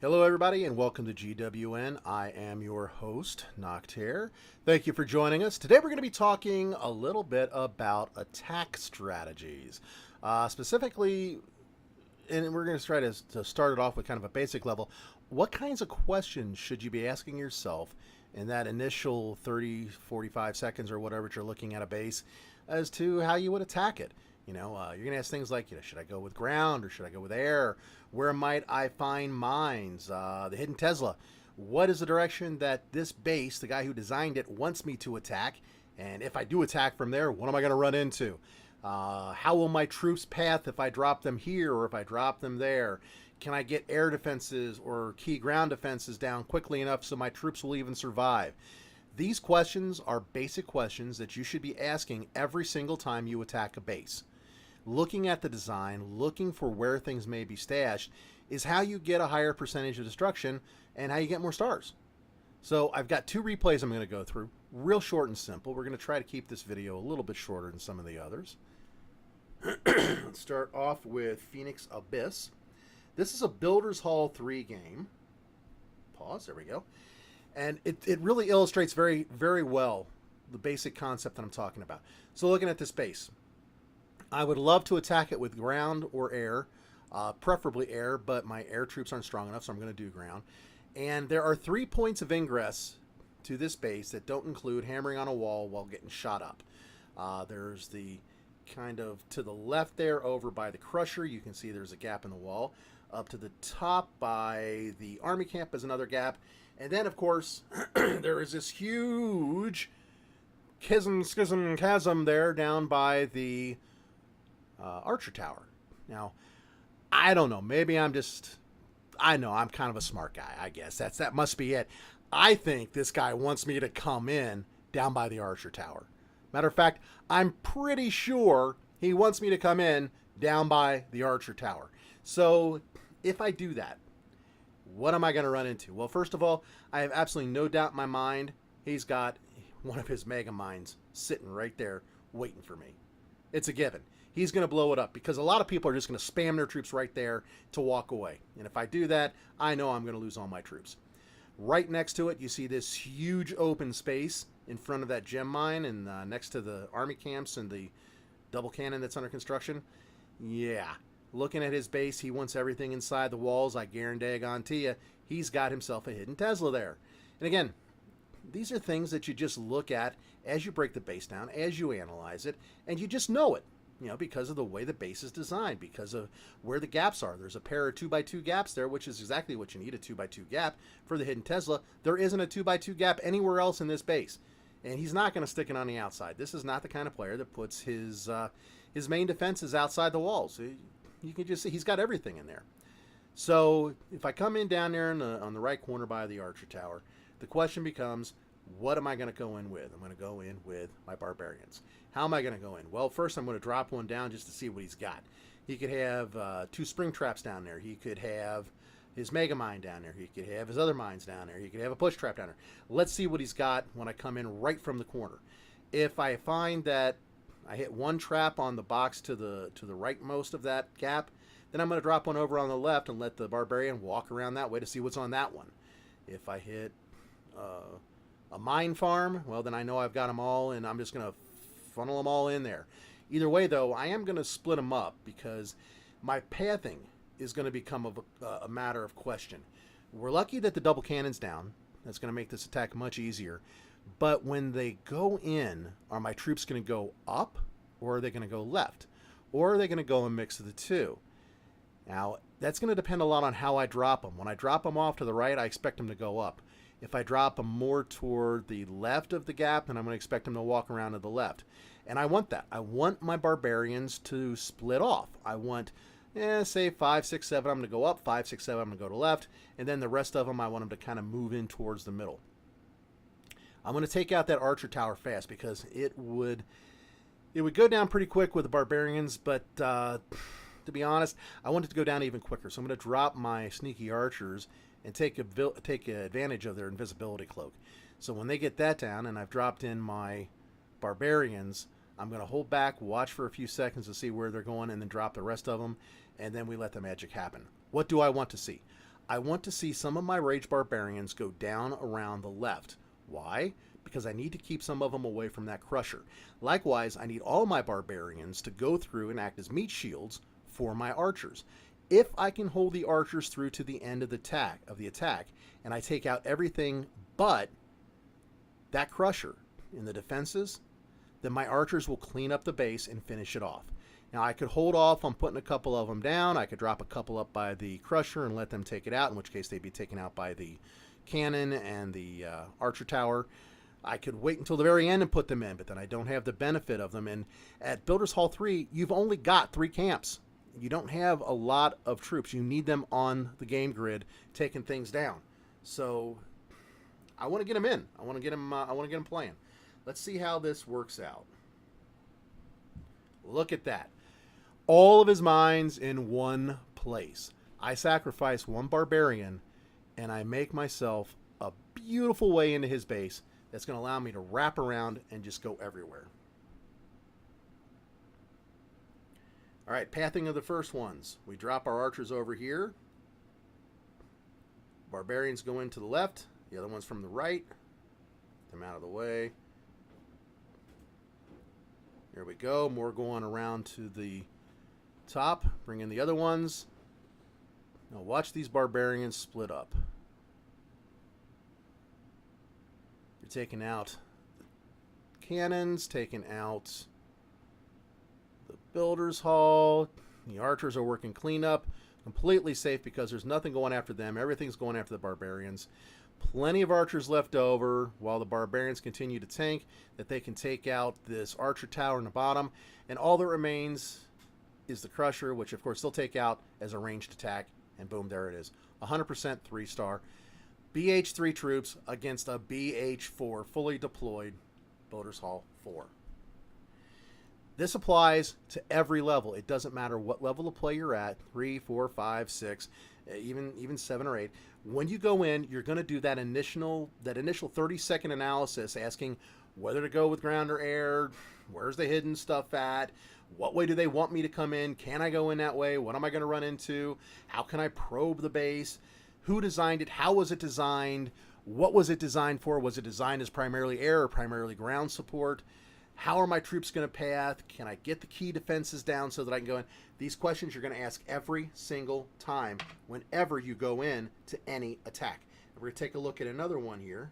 Hello, everybody, and welcome to GWN. I am your host, Noctaire. Thank you for joining us. Today, we're going to be talking a little bit about attack strategies. Specifically, and we're going to try to start it off with kind of a basic level. What kinds of questions should you be asking yourself in that initial 30, 45 seconds or whatever you're looking at a base as to how you would attack it? You're going to ask things like, should I go with ground or should I go with air? Where might I find mines? The hidden Tesla. What is the direction that this base, the guy who designed it, wants me to attack? And if I do attack from there, what am I going to run into? How will my troops path if I drop them here or if I drop them there? Can I get air defenses or key ground defenses down quickly enough so my troops will even survive? These questions are basic questions that you should be asking every single time you attack a base. Looking at the design, looking for where things may be stashed, is how you get a higher percentage of destruction and how you get more stars. So I've got two replays I'm going to go through, real short and simple. We're going to try to keep this video a little bit shorter than some of the others. Let's start off with Phoenix Abyss. This is a Builders Hall 3 game. Pause, there we go. And it really illustrates very, very well the basic concept that I'm talking about. So looking at this base, I would love to attack it with ground or air, preferably air, but my air troops aren't strong enough, so I'm going to do ground. And there are 3 points of ingress to this base that don't include hammering on a wall while getting shot up. There's the kind of to the left there over by the crusher. You can see there's a gap in the wall. Up to the top by the army camp is another gap. And then, of course, there is this huge chasm there down by the Archer Tower. Now, I don't know. Maybe I'm kind of a smart guy, I guess. That must be it. I think this guy wants me to come in down by the Archer Tower. Matter of fact, I'm pretty sure he wants me to come in down by the Archer Tower. So if I do that, what am I going to run into? Well, first of all, I have absolutely no doubt in my mind he's got one of his mega mines sitting right there waiting for me. It's a given. He's going to blow it up because a lot of people are just going to spam their troops right there to walk away. And if I do that, I know I'm going to lose all my troops. Right next to it, you see this huge open space in front of that gem mine and next to the army camps and the double cannon that's under construction. Yeah, looking at his base, he wants everything inside the walls. I guarantee you, he's got himself a hidden Tesla there. And again, these are things that you just look at as you break the base down, as you analyze it, and you just know it. Because of the way the base is designed, because of where the gaps are. There's a pair of 2x2 gaps there, which is exactly what you need, a 2x2 gap for the hidden Tesla. There isn't a 2x2 gap anywhere else in this base. And he's not going to stick it on the outside. This is not the kind of player that puts his main defenses outside the walls. You can just see he's got everything in there. So if I come in down there on the right corner by the Archer Tower, the question becomes, what am I going to go in with? I'm going to go in with my barbarians. How am I going to go in? Well, first I'm going to drop one down just to see what he's got. He could have 2 spring traps down there. He could have his mega mine down there. He could have his other mines down there. He could have a push trap down there. Let's see what he's got when I come in right from the corner. If I find that I hit one trap on the box to the rightmost of that gap, then I'm going to drop one over on the left and let the barbarian walk around that way to see what's on that one. If I hit a mine farm, well, then I know I've got them all, and I'm just going to funnel them all in there. Either way, though, I am going to split them up because my pathing is going to become a matter of question. We're lucky that the double cannon's down. That's going to make this attack much easier. But when they go in, are my troops going to go up, or are they going to go left? Or are they going to go a mix of the two? Now, that's going to depend a lot on how I drop them. When I drop them off to the right, I expect them to go up. If I drop them more toward the left of the gap, then I'm going to expect them to walk around to the left. And I want that. I want my barbarians to split off. I want, say 5, 6, 7, I'm going to go up, 5, 6, 7, I'm going to go to left, and then the rest of them, I want them to kind of move in towards the middle. I'm going to take out that Archer Tower fast because it would go down pretty quick with the barbarians, but to be honest, I want it to go down even quicker. So I'm going to drop my sneaky archers and take advantage of their invisibility cloak. So when they get that down and I've dropped in my barbarians, I'm going to hold back, watch for a few seconds to see where they're going, and then drop the rest of them, and then we let the magic happen. What do I want to see? I want to see some of my Rage Barbarians go down around the left. Why? Because I need to keep some of them away from that Crusher. Likewise, I need all my Barbarians to go through and act as meat shields for my archers. If I can hold the archers through to the end of the attack, and I take out everything but that Crusher in the defenses, then my archers will clean up the base and finish it off. Now, I could hold off on putting a couple of them down. I could drop a couple up by the Crusher and let them take it out, in which case they'd be taken out by the cannon and the archer tower. I could wait until the very end and put them in, but then I don't have the benefit of them. And at Builders Hall 3, you've only got 3 camps. You don't have a lot of troops. You need them on the game grid taking things down. So I want to get them in. I want to get them playing. Let's see how this works out. Look at that. All of his mines in one place. I sacrifice one barbarian, and I make myself a beautiful way into his base that's going to allow me to wrap around and just go everywhere. All right, pathing of the first ones. We drop our archers over here. Barbarians go into the left. The other one's from the right. Get them out of the way. There we go. More going around to the top. Bring in the other ones. Now watch these barbarians split up. You're taking out the cannons, taking out the Builders Hall. The archers are working cleanup. Completely safe because there's nothing going after them. Everything's going after the barbarians. Plenty of archers left over while the barbarians continue to tank, that they can take out this archer tower in the bottom. And all that remains is the Crusher, which of course they'll take out as a ranged attack. And boom, there it is. 100% 3-star. BH3 troops against a BH4 fully deployed Builders Hall 4. This applies to every level. It doesn't matter what level of play you're at, 3, 4, 5, 6, even 7 or 8. When you go in, you're going to do that initial 30-second analysis asking whether to go with ground or air, where's the hidden stuff at, what way do they want me to come in, can I go in that way, what am I going to run into, how can I probe the base, who designed it, how was it designed, what was it designed for, was it designed as primarily air or primarily ground support, how are my troops going to path, can I get the key defenses down so that I can go in. These questions you're going to ask every single time whenever you go in to any attack. And we're going to take a look at another one here.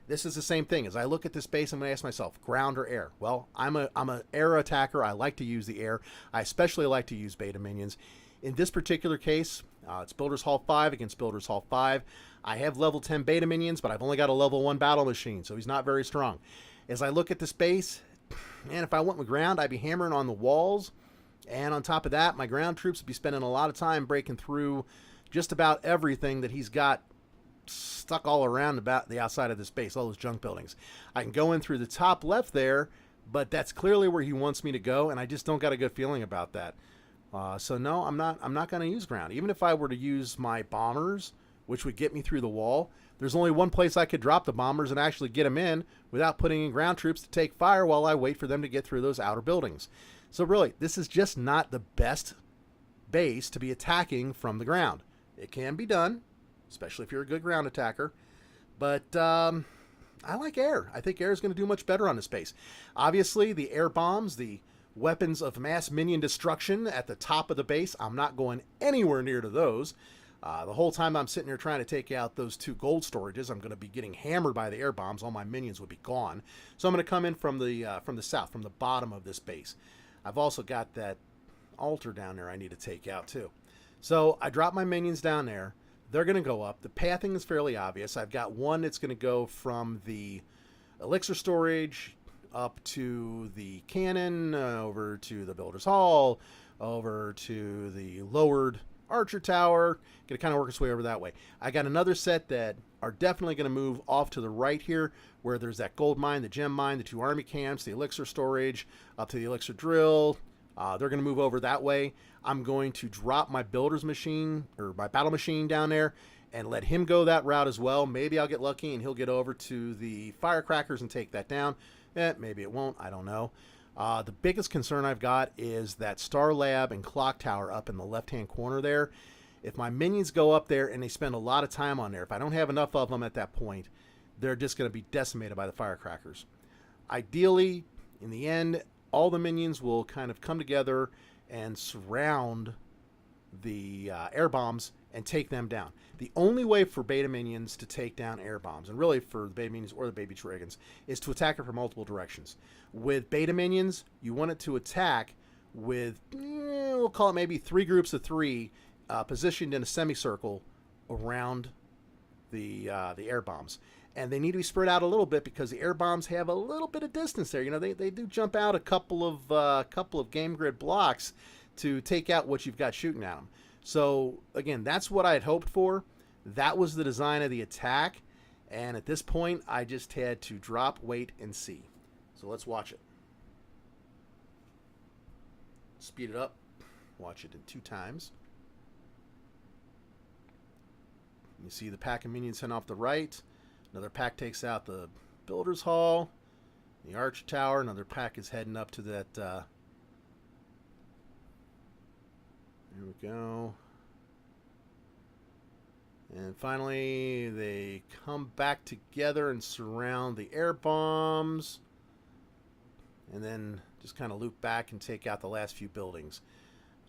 This is the same thing. As I look at this base, I'm going to ask myself, ground or air? Well, I'm an air attacker. I like to use the air. I especially like to use beta minions. In this particular case, it's Builders Hall 5 against Builders Hall 5. I have level 10 beta minions, but I've only got a level 1 battle machine, so he's not very strong. As I look at this base, man, if I went with ground, I'd be hammering on the walls. And on top of that, my ground troops would be spending a lot of time breaking through just about everything that he's got stuck all around about the outside of this base, all those junk buildings. I can go in through the top left there, but that's clearly where he wants me to go, and I just don't got a good feeling about that. So no, I'm not going to use ground. Even if I were to use my bombers, which would get me through the wall, there's only one place I could drop the bombers and actually get them in without putting in ground troops to take fire while I wait for them to get through those outer buildings. So really, this is just not the best base to be attacking from the ground. It can be done, especially if you're a good ground attacker, but I like air. I think air is going to do much better on this base. Obviously, the air bombs, the weapons of mass minion destruction at the top of the base, I'm not going anywhere near to those. The whole time I'm sitting here trying to take out those 2 gold storages, I'm going to be getting hammered by the air bombs. All my minions would be gone. So I'm going to come in from the south, from the bottom of this base. I've also got that altar down there I need to take out too. So I drop my minions down there. They're going to go up. The pathing is fairly obvious. I've got one that's going to go from the elixir storage up to the cannon, over to the Builders Hall, over to the lowered archer tower. Going to kind of work its way over that way. I got another set that are definitely going to move off to the right here, where there's that gold mine, the gem mine, the 2 army camps, the elixir storage, up to the elixir drill. They're going to move over that way. I'm going to drop my builder's machine, or my battle machine down there, and let him go that route as well. Maybe I'll get lucky and he'll get over to the firecrackers and take that down. Maybe it won't. I don't know. The biggest concern I've got is that Star Lab and Clock Tower up in the left-hand corner there. If my minions go up there and they spend a lot of time on there, if I don't have enough of them at that point, they're just going to be decimated by the firecrackers. Ideally, in the end, all the minions will kind of come together and surround the air bombs and take them down. The only way for beta minions to take down air bombs, and really for the beta minions or the baby dragons, is to attack it from multiple directions. With beta minions, you want it to attack with, we'll call it maybe 3 groups of 3 positioned in a semicircle around the air bombs. And they need to be spread out a little bit because the air bombs have a little bit of distance there. You know, they do jump out a couple of game grid blocks to take out what you've got shooting at them. So again, that's what I had hoped for. That was the design of the attack. And at this point, I just had to drop, wait, and see. So let's watch it. Speed it up. Watch it in 2 times. You see the pack of minions heading off the right. Another pack takes out the Builder's Hall, the Arch Tower. Another pack is heading up to that. There we go. And finally, they come back together and surround the air bombs. And then just kind of loop back and take out the last few buildings.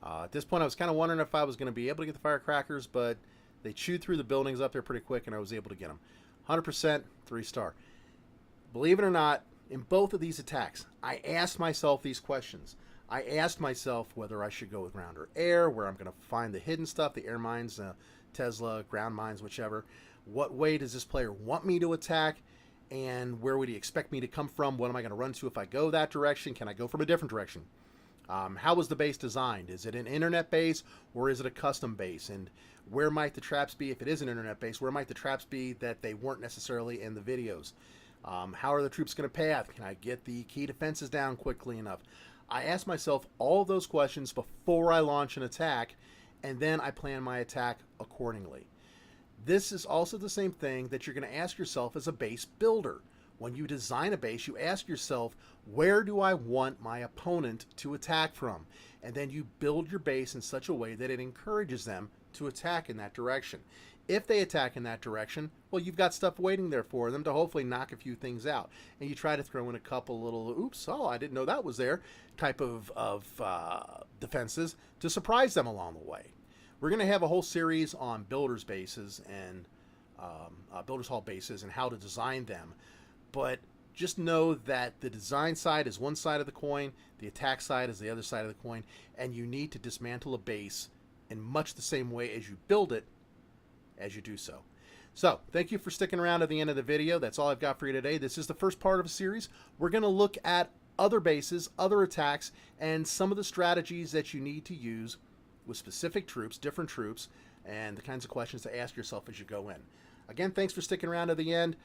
At this point, I was kind of wondering if I was going to be able to get the firecrackers, but they chewed through the buildings up there pretty quick, and I was able to get them. 100%, 3-star. Believe it or not, in both of these attacks, I asked myself these questions. I asked myself whether I should go with ground or air, where I'm going to find the hidden stuff, the air mines, Tesla, ground mines, whichever. What way does this player want me to attack? And where would he expect me to come from? What am I going to run to if I go that direction? Can I go from a different direction? How was the base designed? Is it an internet base or is it a custom base? And where might the traps be if it is an internet base? Where might the traps be that they weren't necessarily in the videos? How are the troops going to path? Can I get the key defenses down quickly enough? I ask myself all of those questions before I launch an attack, and then I plan my attack accordingly. This is also the same thing that you're going to ask yourself as a base builder. When you design a base, you ask yourself, where do I want my opponent to attack from? And then you build your base in such a way that it encourages them to attack in that direction. If they attack in that direction, well, you've got stuff waiting there for them to hopefully knock a few things out. And you try to throw in a couple little, oops, oh, I didn't know that was there, type of defenses to surprise them along the way. We're going to have a whole series on builders' bases and builders' hall bases and how to design them. But just know that the design side is one side of the coin, the attack side is the other side of the coin, and you need to dismantle a base in much the same way as you build it as you do so. So, thank you for sticking around to the end of the video. That's all I've got for you today. This is the first part of a series. We're going to look at other bases, other attacks, and some of the strategies that you need to use with specific troops, different troops, and the kinds of questions to ask yourself as you go in. Again, thanks for sticking around to the end.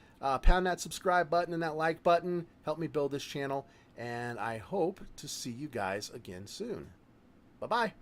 Pound that subscribe button and that like button. Help me build this channel, and I hope to see you guys again soon. Bye-bye.